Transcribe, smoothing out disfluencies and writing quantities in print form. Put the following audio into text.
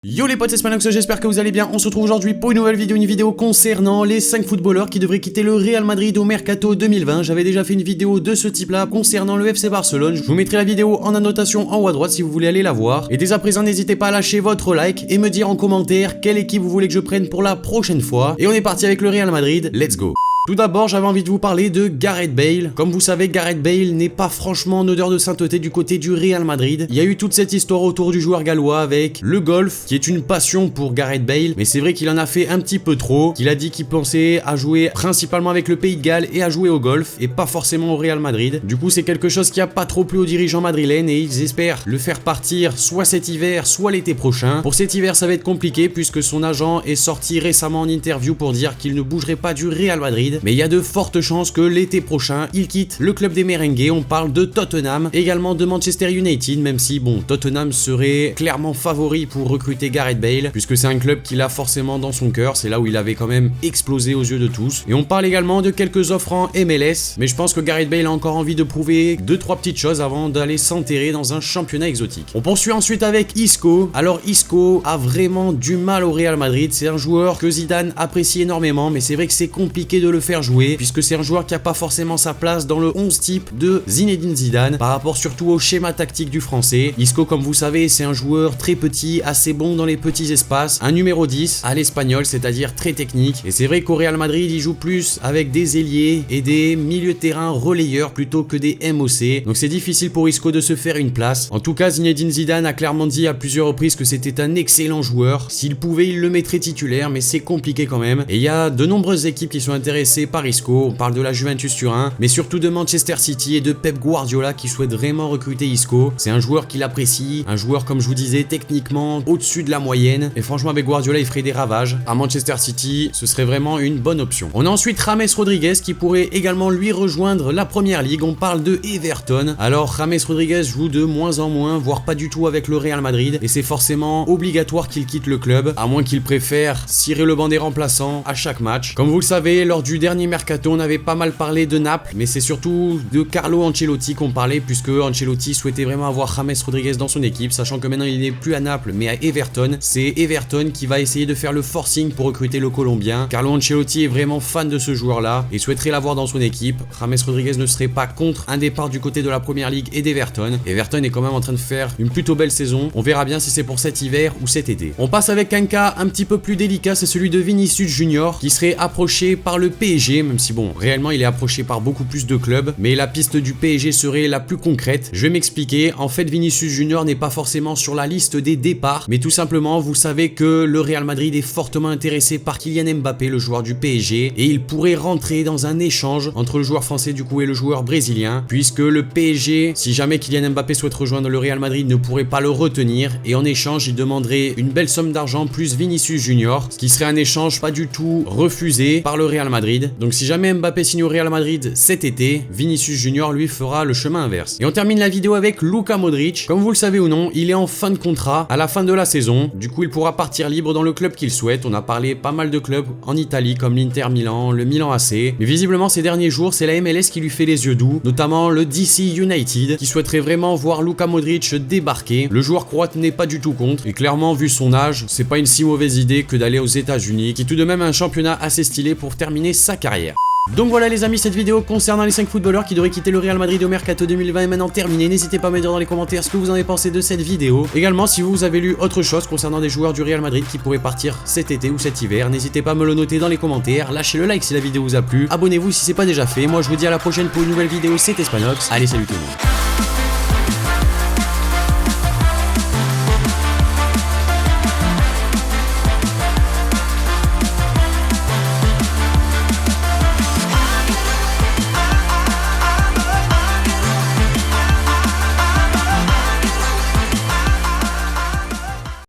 Yo les potes, c'est Spanox, j'espère que vous allez bien. On se retrouve aujourd'hui pour une nouvelle vidéo, concernant les 5 footballeurs qui devraient quitter le Real Madrid au Mercato 2020. J'avais déjà fait une vidéo de ce type là concernant le FC Barcelone. Je vous mettrai la vidéo en annotation en haut à droite si vous voulez aller la voir. Et dès à présent, n'hésitez pas à lâcher votre like et me dire en commentaire quelle équipe vous voulez que je prenne pour la prochaine fois. Et on est parti avec le Real Madrid, let's go. Tout d'abord, j'avais envie de vous parler de Gareth Bale. Comme vous savez, Gareth Bale n'est pas franchement en odeur de sainteté du côté du Real Madrid. Il y a eu toute cette histoire autour du joueur gallois avec le golf, qui est une passion pour Gareth Bale, mais c'est vrai qu'il en a fait un petit peu trop, qu'il a dit qu'il pensait à jouer principalement avec le Pays de Galles et à jouer au golf, et pas forcément au Real Madrid. Du coup, c'est quelque chose qui a pas trop plu aux dirigeants madrilènes, et ils espèrent le faire partir soit cet hiver, soit l'été prochain. Pour cet hiver, ça va être compliqué, puisque son agent est sorti récemment en interview pour dire qu'il ne bougerait pas du Real Madrid. Mais il y a de fortes chances que l'été prochain, il quitte le club des merengues. On parle de Tottenham, également de Manchester United, même si bon, Tottenham serait clairement favori pour recruter Gareth Bale, puisque c'est un club qu'il a forcément dans son cœur, c'est là où il avait quand même explosé aux yeux de tous. Et on parle également de quelques offres en MLS, mais je pense que Gareth Bale a encore envie de prouver 2-3 petites choses avant d'aller s'enterrer dans un championnat exotique. On poursuit ensuite avec Isco. Alors Isco a vraiment du mal au Real Madrid, c'est un joueur que Zidane apprécie énormément, mais c'est vrai que c'est compliqué de le faire jouer, puisque c'est un joueur qui a pas forcément sa place dans le 11 type de Zinedine Zidane, par rapport surtout au schéma tactique du français. Isco, comme vous savez, c'est un joueur très petit, assez bon dans les petits espaces, un numéro 10 à l'espagnol, c'est-à-dire très technique, et c'est vrai qu'au Real Madrid, il joue plus avec des ailiers et des milieux de terrain relayeurs plutôt que des MOC, donc c'est difficile pour Isco de se faire une place. En tout cas, Zinedine Zidane a clairement dit à plusieurs reprises que c'était un excellent joueur, s'il pouvait, il le mettrait titulaire, mais c'est compliqué quand même, et il y a de nombreuses équipes qui sont intéressées par Isco. On parle de la Juventus Turin, mais surtout de Manchester City et de Pep Guardiola qui souhaite vraiment recruter Isco. C'est un joueur qu'il apprécie, un joueur, comme je vous disais, techniquement au-dessus de la moyenne, et franchement avec Guardiola il ferait des ravages. À Manchester City, ce serait vraiment une bonne option. On a ensuite James Rodriguez qui pourrait également lui rejoindre la première ligue. On parle de Everton. Alors James Rodriguez joue de moins en moins, voire pas du tout avec le Real Madrid, et c'est forcément obligatoire qu'il quitte le club, à moins qu'il préfère cirer le banc des remplaçants à chaque match. Comme vous le savez, lors du dernier mercato, on avait pas mal parlé de Naples, mais c'est surtout de Carlo Ancelotti qu'on parlait, puisque Ancelotti souhaitait vraiment avoir James Rodriguez dans son équipe, sachant que maintenant il n'est plus à Naples mais à Everton. C'est Everton qui va essayer de faire le forcing pour recruter le Colombien. Carlo Ancelotti est vraiment fan de ce joueur-là et souhaiterait l'avoir dans son équipe. James Rodriguez ne serait pas contre un départ du côté de la première ligue et d'Everton. Everton est quand même en train de faire une plutôt belle saison. On verra bien si c'est pour cet hiver ou cet été. On passe avec un cas un petit peu plus délicat, c'est celui de Vinicius Junior qui serait approché par le PSG, même si bon, réellement il est approché par beaucoup plus de clubs, mais la piste du PSG serait la plus concrète. Je vais m'expliquer. En fait, Vinicius Junior n'est pas forcément sur la liste des départs, mais tout simplement, vous savez que le Real Madrid est fortement intéressé par Kylian Mbappé, le joueur du PSG, et il pourrait rentrer dans un échange entre le joueur français du coup et le joueur brésilien, puisque le PSG, si jamais Kylian Mbappé souhaite rejoindre le Real Madrid, ne pourrait pas le retenir, et en échange, il demanderait une belle somme d'argent plus Vinicius Junior, ce qui serait un échange pas du tout refusé par le Real Madrid. Donc si jamais Mbappé signe au Real Madrid cet été, Vinicius Junior lui fera le chemin inverse. Et on termine la vidéo avec Luka Modric. Comme vous le savez ou non, il est en fin de contrat à la fin de la saison. Du coup, il pourra partir libre dans le club qu'il souhaite. On a parlé pas mal de clubs en Italie comme l'Inter Milan, le Milan AC. Mais visiblement ces derniers jours, c'est la MLS qui lui fait les yeux doux, notamment le DC United qui souhaiterait vraiment voir Luka Modric débarquer. Le joueur croate n'est pas du tout contre et clairement vu son âge, c'est pas une si mauvaise idée que d'aller aux États-Unis, qui est tout de même un championnat assez stylé pour terminer sa carrière. Donc voilà les amis, cette vidéo concernant les 5 footballeurs qui devraient quitter le Real Madrid au Mercato 2020 est maintenant terminée. N'hésitez pas à me dire dans les commentaires ce que vous en avez pensé de cette vidéo. Également, si vous avez lu autre chose concernant des joueurs du Real Madrid qui pourraient partir cet été ou cet hiver, n'hésitez pas à me le noter dans les commentaires. Lâchez le like si la vidéo vous a plu. Abonnez-vous si c'est pas déjà fait. Moi je vous dis à la prochaine pour une nouvelle vidéo, c'était Spanox. Allez, salut tout le monde.